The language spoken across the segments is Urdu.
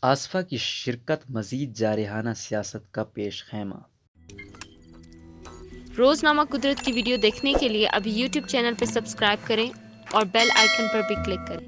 آصفہ کی شرکت مزید جارحانہ سیاست کا پیش خیمہ۔ روزنامہ قدرت کی ویڈیو دیکھنے کے لیے ابھی یوٹیوب چینل پر سبسکرائب کریں اور بیل آئیکن پر بھی کلک کریں۔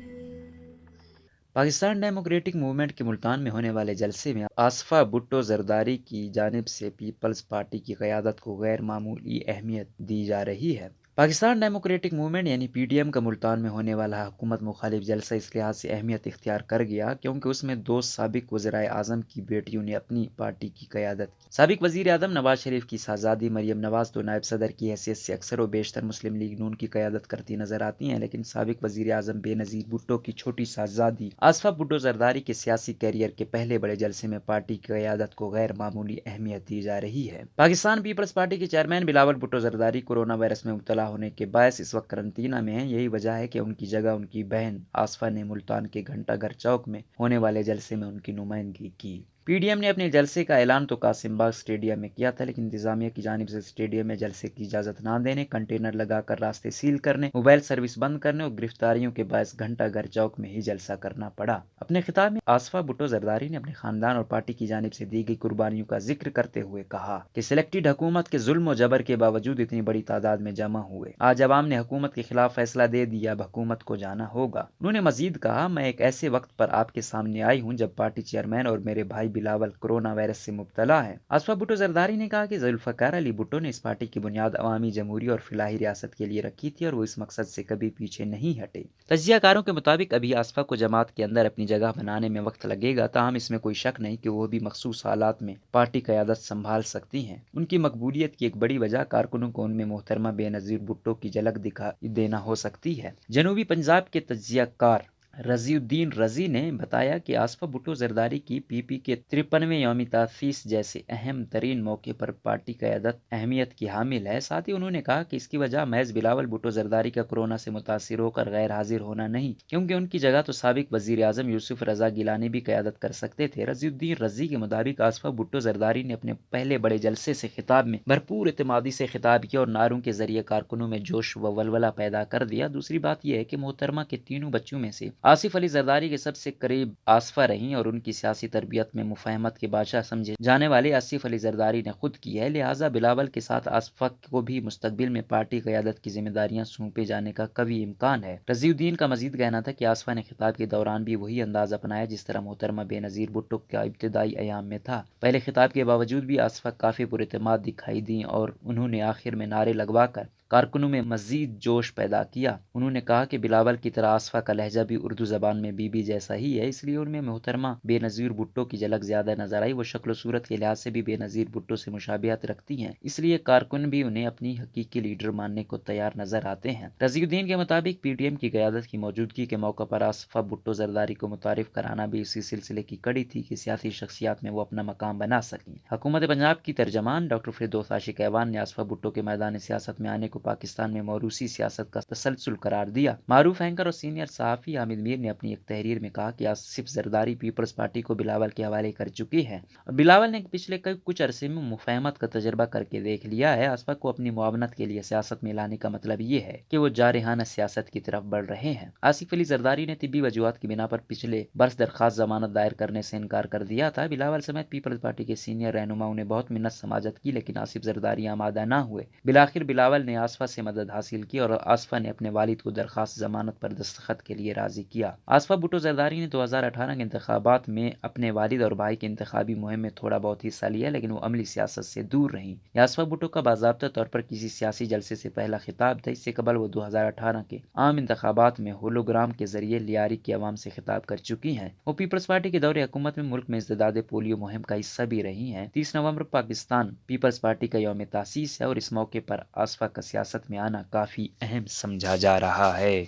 پاکستان ڈیموکریٹک موومنٹ کے ملتان میں ہونے والے جلسے میں آصفہ بھٹو زرداری کی جانب سے پیپلز پارٹی کی قیادت کو غیر معمولی اہمیت دی جا رہی ہے۔ پاکستان ڈیموکریٹک موومنٹ یعنی پی ڈی ایم کا ملتان میں ہونے والا حکومت مخالف جلسہ اس لحاظ سے اہمیت اختیار کر گیا کیونکہ اس میں دو سابق وزرائے اعظم کی بیٹیوں نے اپنی پارٹی کی قیادت کی۔ سابق وزیر اعظم نواز شریف کی صاحبزادی مریم نواز تو نائب صدر کی حیثیت سے اکثر و بیشتر مسلم لیگ نون کی قیادت کرتی نظر آتی ہیں، لیکن سابق وزیر اعظم بے نظیر بھٹو کی چھوٹی صاحبزادی آصفہ بھٹو زرداری کے سیاسی کیریئر کے پہلے بڑے جلسے میں پارٹی کی قیادت کو غیر معمولی اہمیت دی جا رہی ہے۔ پاکستان پیپلز پارٹی کے chairman Bilawal Bhutto Zardari corona virus میں مبتلا ہونے کے باعث اس وقت قرنطینہ میں ہیں۔ یہی وجہ ہے کہ ان کی جگہ ان کی بہن آصفہ نے ملتان کے گھنٹہ گھر چوک میں ہونے والے جلسے میں ان کی نمائندگی کی۔ پی ڈی ایم نے اپنے جلسے کا اعلان تو قاسم باغ اسٹیڈیم میں کیا تھا، لیکن انتظامیہ کی جانب سے اسٹیڈیم میں جلسے کی اجازت نہ دینے، کنٹینر لگا کر راستے سیل کرنے، موبائل سروس بند کرنے اور گرفتاریوں کے باعث گھنٹہ گھر چوک میں ہی جلسہ کرنا پڑا۔ اپنے خطاب میں آصفہ بھٹو زرداری نے اپنے خاندان اور پارٹی کی جانب سے دی گئی قربانیوں کا ذکر کرتے ہوئے کہا کہ سلیکٹڈ حکومت کے ظلم و جبر کے باوجود اتنی بڑی تعداد میں جمع ہوئے، آج عوام نے حکومت کے خلاف فیصلہ دے دیا، اب حکومت کو جانا ہوگا۔ انہوں نے مزید کہا، میں ایک ایسے وقت پر آپ کے سامنے آئی ہوں جب پارٹی چیئرمین اور میرے بھائی بلاول کورونا وائرس سے مبتلا ہے۔ آصفہ بھٹو زرداری نے کہا کہ ذوالفقار علی بھٹو نے اس پارٹی کی بنیاد عوامی جمہوری اور فلاحی ریاست کے لیے رکھی تھی اور وہ اس مقصد سے کبھی پیچھے نہیں ہٹے۔ تجزیہ کاروں کے مطابق ابھی آصفہ کو جماعت کے اندر اپنی جگہ بنانے میں وقت لگے گا، تاہم اس میں کوئی شک نہیں کہ وہ بھی مخصوص حالات میں پارٹی قیادت سنبھال سکتی ہیں۔ ان کی مقبولیت کی ایک بڑی وجہ کارکنوں کو ان میں محترمہ بے نظیر بھٹو کی جھلک دکھا دینا ہو سکتی ہے۔ جنوبی پنجاب کے تجزیہ کار رضی الدین رضی نے بتایا کہ آصفہ بھٹو زرداری کی پی پی کے 53ویں یوم تاسیس جیسے اہم ترین موقع پر پارٹی قیادت اہمیت کی حامل ہے۔ ساتھ ہی انہوں نے کہا کہ اس کی وجہ محض بلاول بھٹو زرداری کا کورونا سے متاثر ہو کر غیر حاضر ہونا نہیں، کیونکہ ان کی جگہ تو سابق وزیر اعظم یوسف رضا گیلانی بھی قیادت کر سکتے تھے۔ رضی الدین رضی کے مطابق آصفہ بھٹو زرداری نے اپنے پہلے بڑے جلسے سے خطاب میں بھرپور اعتمادی سے خطاب کیا اور نعروں کے ذریعے کارکنوں میں جوش و ولولہ پیدا کر دیا۔ دوسری بات یہ ہے کہ محترمہ کے تینوں بچوں میں سے آصف علی زرداری کے سب سے قریب آصفہ رہیں اور ان کی سیاسی تربیت میں مفاہمت کے بادشاہ سمجھے جانے والے آصف علی زرداری نے خود کی ہے، لہٰذا بلاول کے ساتھ آصفہ کو بھی مستقبل میں پارٹی قیادت کی ذمہ داریاں سونپے جانے کا قوی امکان ہے۔ رضی الدین کا مزید کہنا تھا کہ آصفہ نے خطاب کے دوران بھی وہی انداز اپنایا جس طرح محترمہ بے نظیر بھٹو کا ابتدائی ایام میں تھا۔ پہلے خطاب کے باوجود بھی آصفہ کافی پر اعتماد دکھائی دیں اور انہوں نے آخر میں نعرے لگوا کر کارکنوں میں مزید جوش پیدا کیا۔ انہوں نے کہا کہ بلاول کی طرح آصفہ کا لہجہ بھی اردو زبان میں بی جیسا ہی ہے، اس لیے ان میں محترمہ بے نظیر بھٹو کی جھلک زیادہ نظر آئی۔ وہ شکل و صورت کے لحاظ سے بھی بے نظیر بھٹو سے مشابہت رکھتی ہیں، اس لیے کارکن بھی انہیں اپنی حقیقی لیڈر ماننے کو تیار نظر آتے ہیں۔ رضی الدین کے مطابق پی ڈی ایم کی قیادت کی موجودگی کے موقع پر آصفہ بھٹو زرداری کو متعارف کرانا بھی اسی سلسلے کی کڑی تھی کہ سیاسی شخصیات میں وہ اپنا مقام بنا سکیں۔ حکومت پنجاب کی ترجمان ڈاکٹر فردوس عاشق ایوان نے آصفہ بھٹو کے میدان سیاست میں آنے کو پاکستان میں موروثی سیاست کا تسلسل قرار دیا۔ معروف اینکر اور سینئر صحافی حامد میر نے اپنی ایک تحریر میں کہا کہ آصف زرداری پیپلز پارٹی کو بلاول کے حوالے کر چکی ہے اور بلاول نے پچھلے کچھ عرصے میں مفاہمت کا تجربہ کر کے دیکھ لیا ہے۔ آصفہ کو اپنی معاونت کے لیے سیاست میں لانے کا مطلب یہ ہے کہ وہ جارحانہ سیاست کی طرف بڑھ رہے ہیں۔ آصف علی زرداری نے طبی وجوہات کی بنا پر پچھلے برس درخواست ضمانت دائر کرنے سے انکار کر دیا تھا۔ بلاول سمیت پیپلز پارٹی کے سینئر رہنماؤں نے بہت منت سماجت کی، لیکن آصف زرداری آمادہ نہ ہوئے۔ بالآخر بلاول نے آصفہ سے مدد حاصل کی اور آصفہ نے اپنے والد کو درخواست ضمانت پر دستخط کے لیے راضی کیا۔ آصفہ بھٹو زرداری نے 2018 کے انتخابات میں اپنے والد اور بھائی کی انتخابی مہم میں تھوڑا بہت حصہ لیا، لیکن وہ عملی سیاست سے دور رہیں۔ یہ آصفہ بھٹو کا باضابطہ طور پر کسی سیاسی جلسے سے پہلا خطاب تھا۔ اس سے قبل وہ 2018 کے عام انتخابات میں ہولوگرام کے ذریعے لیاری کی عوام سے خطاب کر چکی ہیں۔ وہ پیپلز پارٹی کے دور حکومت میں ملک میں ازداداد پولیو مہم کا حصہ بھی رہی ہیں۔ 30 نومبر پاکستان پیپلز پارٹی کا یوم تاسیس ہے اور اس موقع پر آصفہ کا سیاست میں آنا کافی اہم سمجھا جا رہا ہے۔